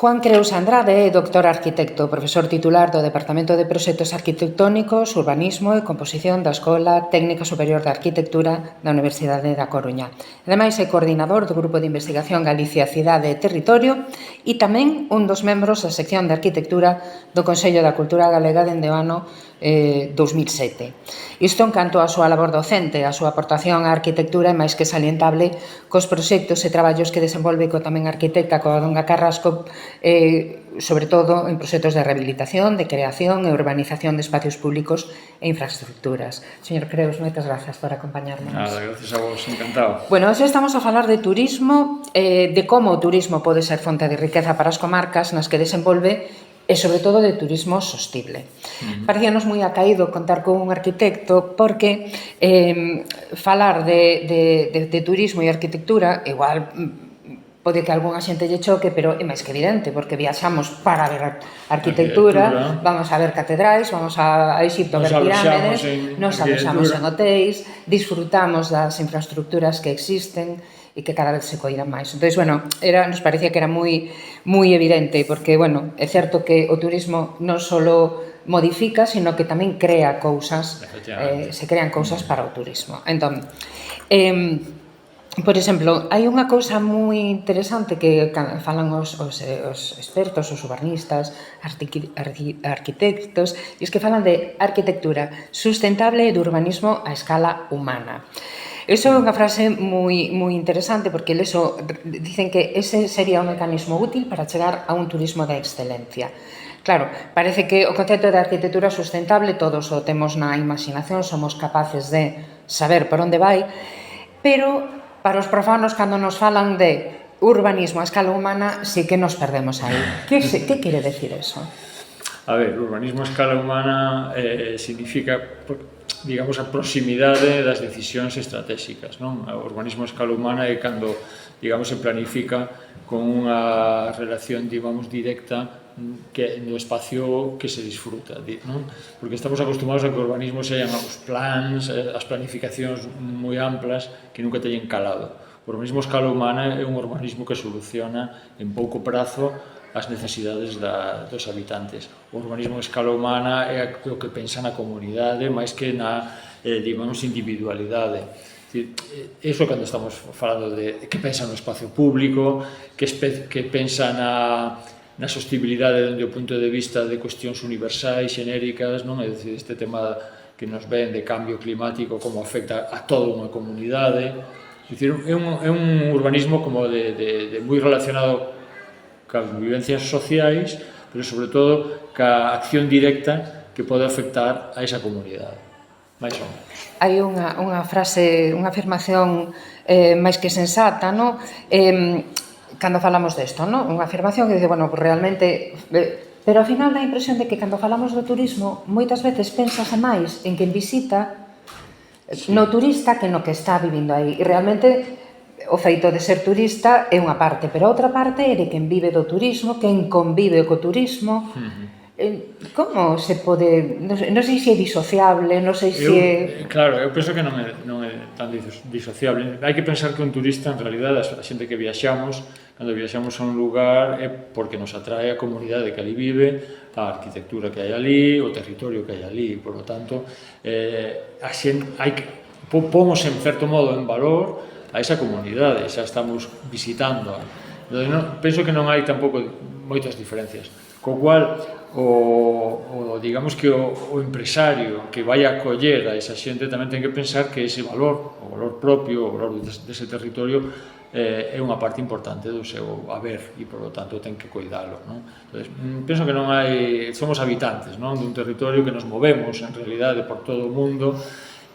Juan Creus Andrade é doctor arquitecto, profesor titular do Departamento de Proxectos Arquitectónicos, Urbanismo e Composición da Escola Técnica Superior de Arquitectura da Universidade da Coruña. Ademais, é coordinador do Grupo de Investigación Galicia, Cidade e Territorio e tamén un dos membros da sección de Arquitectura do Consello da Cultura Galega dende o ano 2007. Isto en canto á súa labor docente, a súa aportación á arquitectura é máis que salientable cos proxectos e traballos que desenvolve co tamén arquitecta Covadonga Carrasco, sobre todo en proxectos de rehabilitación, de creación e urbanización de espacios públicos e infraestructuras. Señor Creus, moitas gracias por acompañarnos. Nada, gracias a vos, encantado. Bueno, hoxe estamos a falar de turismo, de como o turismo pode ser fonte de riqueza para as comarcas nas que desenvolve e, sobre todo, de turismo sostible. Parecíanos moi acaído contar con un arquitecto porque falar de turismo e arquitectura, igual pode que algunha xente lle choque, pero é máis que evidente, porque viaxamos para ver arquitectura, vamos a ver catedrais, vamos a Egipto a ver pirámides, nos alexamos en hotéis, disfrutamos das infraestructuras que existen e que cada vez se coidan máis. Entón, bueno, nos parecía que era moi evidente, porque, bueno, é certo que o turismo non só modifica, sino que tamén crea cousas, se crean cousas para o turismo. Entón, por exemplo, hai unha cousa moi interesante que falan os expertos, os urbanistas, arquitectos, e es que falan de arquitectura sustentable e de urbanismo a escala humana. Iso é unha frase moi interesante porque dicen que ese sería un mecanismo útil para chegar a un turismo de excelencia. Claro, parece que o concepto de arquitectura sustentable todos o temos na imaginación, somos capaces de saber por onde vai, pero para os profanos, cando nos falan de urbanismo a escala humana, sí que nos perdemos aí. Que quere decir eso? A ver, urbanismo a escala humana significa, digamos, a proximidade das decisións estratégicas, non? O urbanismo a escala humana é cando, digamos, se planifica con unha relación, digamos, directa no espacio que se disfruta, non? Porque estamos acostumados a que o urbanismo sean os plans, as planificacións moi amplas que nunca teñen calado. O urbanismo a escala humana é un urbanismo que soluciona en pouco prazo as necesidades dos habitantes. O urbanismo a escala humana é o que pensa na comunidade máis que na, digamos, individualidade. Iso cando estamos falando de que pensa no espacio público, que pensa na sostibilidade dende o punto de vista de cuestións universais, xenéricas, non? É dicir, este tema que nos ven de cambio climático, como afecta a toda unha comunidade. É dicir, é un urbanismo como de moi relacionado cas vivencias sociais, pero sobre todo ca acción directa que pode afectar a esa comunidade. Mais ou menos. Hai unha frase, unha afirmación máis que sensata, non? Cando falamos desto, non? Unha afirmación que dice, bueno, realmente... Pero ao final dá a impresión de que cando falamos do turismo, moitas veces pensase máis en quen visita no turista que no que está vivindo aí. E realmente o feito de ser turista é unha parte, pero a outra parte é de quen vive do turismo, quen convive co turismo. Como se pode... Non sei se é disociable, non sei se é... Claro, eu penso que non é tan disociable. Hai que pensar que un turista, en realidade, a xente que viaxamos, cando viaxamos a un lugar é porque nos atrae a comunidade que ali vive, a arquitectura que hai ali, o territorio que hai ali, por lo tanto, a xente pomos en certo modo en valor a esa comunidade, xa estamos visitando. Penso que non hai tampouco moitas diferencias. Co cual, digamos que o empresario que vai a acoller a esa xente tamén ten que pensar que ese valor, o valor propio, o valor dese territorio, é unha parte importante do seu haber e, por lo tanto, ten que cuidalo, non? Entón, penso que non hai... Somos habitantes, non? Dun territorio que nos movemos, en realidade, por todo o mundo,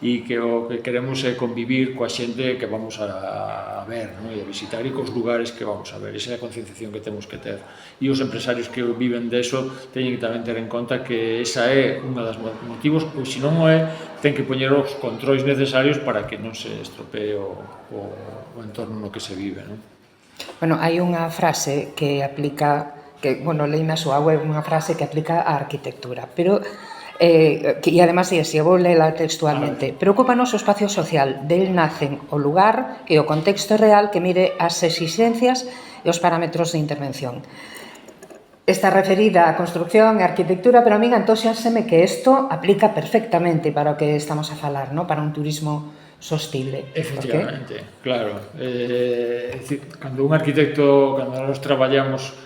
e que o que queremos é convivir coa xente que vamos a ver, non? E a visitar, e cos lugares que vamos a ver. Esa é a concienciación que temos que ter. E os empresarios que viven deso teñen que tamén ter en conta que esa é unha das motivos, ou se non o é, ten que poñer os controis necesarios para que non se estropee o entorno no que se vive, non? Bueno, hai unha frase que aplica, leí na súa web unha frase que aplica á arquitectura, pero e además é así, vou lela textualmente. Preocúpanos o espacio social, del nacen o lugar e o contexto real que mire as exigencias e os parámetros de intervención. está referida á construcción e á arquitectura, pero a min antóxaseme que isto aplica perfectamente para o que estamos a falar, ¿no? Para un turismo sostible. Efectivamente, claro. É dicir, cando un arquitecto, cando nós traballamos,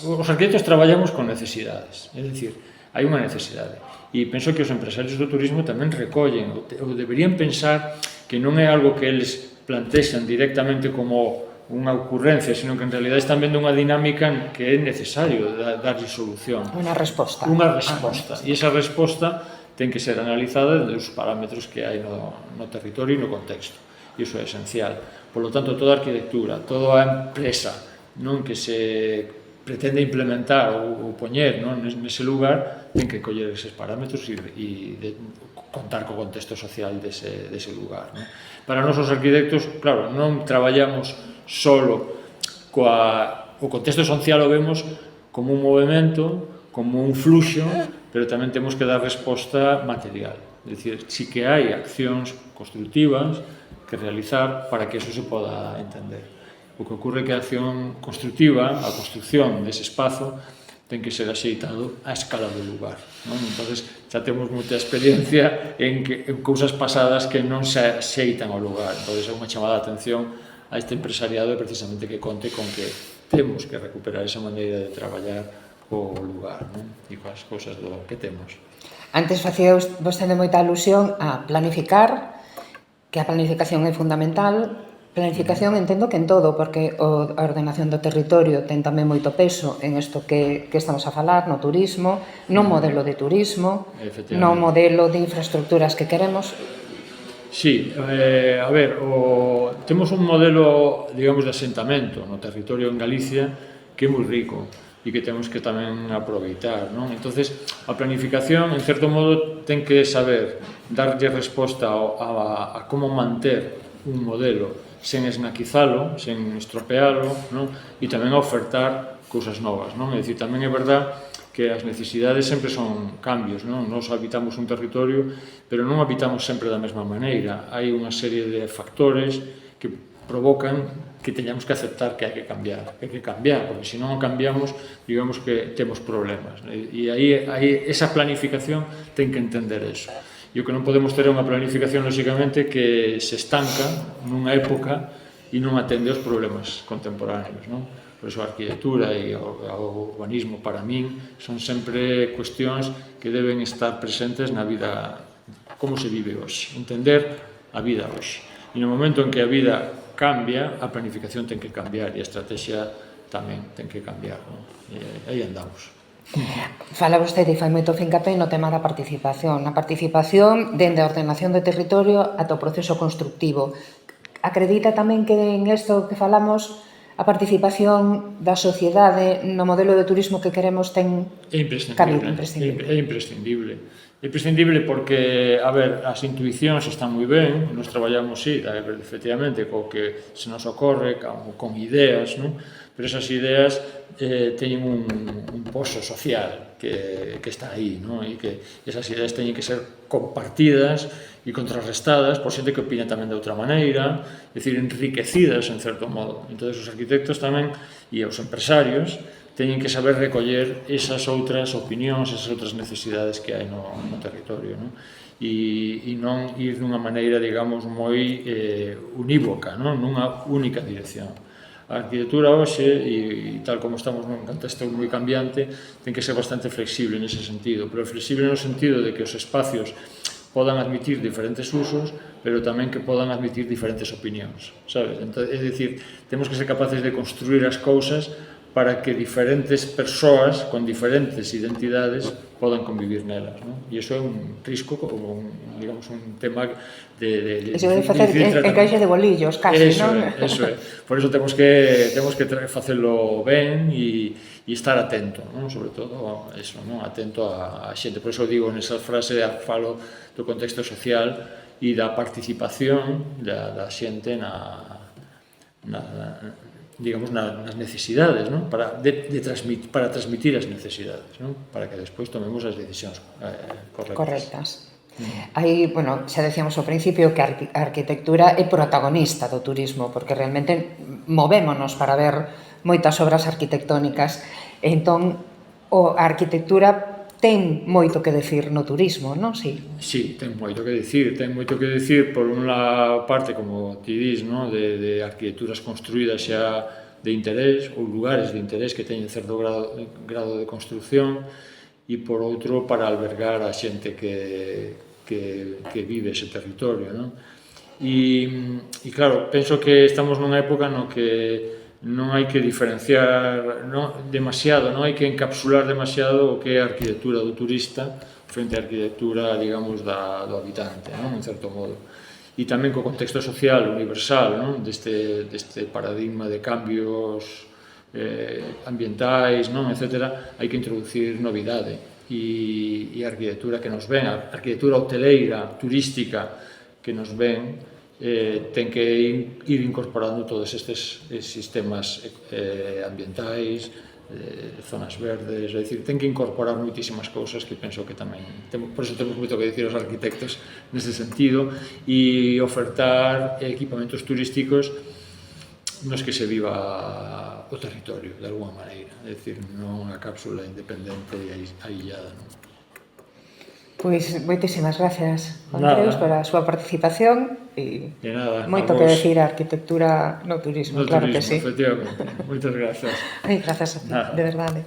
os arquitectos traballamos con necesidades, é dicir, hai unha necesidade. E penso que os empresarios do turismo tamén recollen, ou deberían pensar que non é algo que eles plantexan directamente como unha ocurrencia, sino que en realidad están vendo unha dinámica que é necesario darlle solución. Unha resposta. Unha resposta. E esa resposta ten que ser analizada dos parámetros que hai no territorio e no contexto. E iso é esencial. Por lo tanto, toda a arquitectura, toda a empresa non que se pretende implementar ou poñer nese lugar, ten que coller eses parámetros e contar co contexto social dese lugar. Para nós os arquitectos, claro, non traballamos solo o contexto social, o vemos como un movimento, como un fluxo, pero tamén temos que dar resposta material. É dicir, si que hai accións constructivas que realizar para que eso se poda entender. O que ocurre é que a acción constructiva, a construcción dese espazo, ten que ser axeitado á escala do lugar. Entón, xa temos moita experiencia en cousas pasadas que non se axeitan ao lugar. Entón, é unha chamada de atención a este empresariado precisamente que conte con que temos que recuperar esa maneira de traballar o lugar e coas cousas do que temos. Antes facía vostede moita alusión a planificar, que a planificación é fundamental. Planificación entendo que en todo, porque a ordenación do territorio ten tamén moito peso en isto que estamos a falar, no turismo, no modelo de turismo, no modelo de infraestructuras que queremos. Sí, a ver, temos un modelo, digamos, de asentamento no territorio en Galicia que é moi rico e que temos que tamén aproveitar, non? Entonces, a planificación, en certo modo, ten que saber darlle resposta a como manter un modelo sen esnaquizalo, sen estropealo, non? E tamén a ofertar cousas novas, non? É dicir, tamén é verdad que as necesidades sempre son cambios, non? Nos habitamos un territorio, pero non habitamos sempre da mesma maneira. Hai unha serie de factores que provocan que teñamos que aceptar que hai que cambiar, porque se non o cambiamos, digamos que temos problemas. E aí esa planificación ten que entender eso. E o que non podemos ter é unha planificación, lóxicamente, que se estanca nunha época e non atende aos problemas contemporáneos, non? Por iso a arquitectura e o urbanismo, para min, son sempre cuestións que deben estar presentes na vida, como se vive hoxe, entender a vida hoxe. E no momento en que a vida cambia, a planificación ten que cambiar e a estrategia tamén ten que cambiar, non? E aí andamos. Fala vostede e fai moito fincapé no tema da participación. A participación dende a ordenación do territorio ata o proceso constructivo. Acredita tamén que en isto que falamos a participación da sociedade no modelo de turismo que queremos ten cabida? É imprescindible. É imprescindible porque, a ver, as intuicións están moi ben, nos traballamos, sí, efectivamente, co que se nos ocorre, con ideas, non? Pero esas ideas teñen un pozo social que está aí, non? E que esas ideas teñen que ser compartidas e contrarrestadas por xente que opina tamén de outra maneira, é dicir, enriquecidas en certo modo. Entón, os arquitectos tamén e os empresarios teñen que saber recoller esas outras opinións, esas outras necesidades que hai no territorio, non? E non ir dunha maneira, digamos, moi unívoca, non? Nunha única dirección. A arquitectura hoxe, e tal como estamos nun contexto moi cambiante, ten que ser bastante flexible nese sentido, pero flexible no sentido de que os espacios podan admitir diferentes usos, pero tamén que podan admitir diferentes opinións, sabes? Entón, é dicir, temos que ser capaces de construir as cousas para que diferentes persoas con diferentes identidades podan convivir nelas, non? E iso é un risco, digamos, un tema de iso de facer encaixe de bolillos, casi, non? Eso é. Por iso temos que facelo ben e estar atento, non? Sobre todo, eso, non? Atento a xente. Por iso digo nesa frase, falo do contexto social e da participación da xente digamos, nas necesidades, non? Para transmitir as necesidades, non? Para que despois tomemos as decisións correctas. Aí, bueno, xa decíamos ao principio que a arquitectura é protagonista do turismo, porque realmente movémonos para ver moitas obras arquitectónicas. Entón, a arquitectura ten moito que decir no turismo, non? Sí. Sí, ten moito que dicir. Ten moito que dicir por unha parte, como ti dis, no? de arquitecturas construídas xa de interés ou lugares de interés que teñen certo grado de construcción, e por outro para albergar a xente que vive ese territorio, non? E claro, penso que estamos nunha época no que non hai que diferenciar demasiado, non hai que encapsular demasiado o que é a arquitectura do turista frente á arquitectura, digamos, do habitante, non? En certo modo. E tamén co contexto social universal, non? Deste paradigma de cambios ambientais, non? Etcétera, hai que introducir novidade e a arquitectura que nos ven, a arquitectura hoteleira, turística que nos ven, ten que ir incorporando todos estes sistemas ambientais, zonas verdes, é dicir, ten que incorporar moitísimas cousas que penso que tamén, por iso temos moito que dicir aos arquitectos nese sentido, e ofertar equipamentos turísticos nos que se viva o territorio de alguma maneira, é dicir, non a cápsula independente e aillada, non? Pois moitísimas gracias, Juan Creus, por a súa participación e moito que decir a arquitectura no turismo, claro que sí. Efectivamente. Moitas grazas. Grazas a ti, de verdade.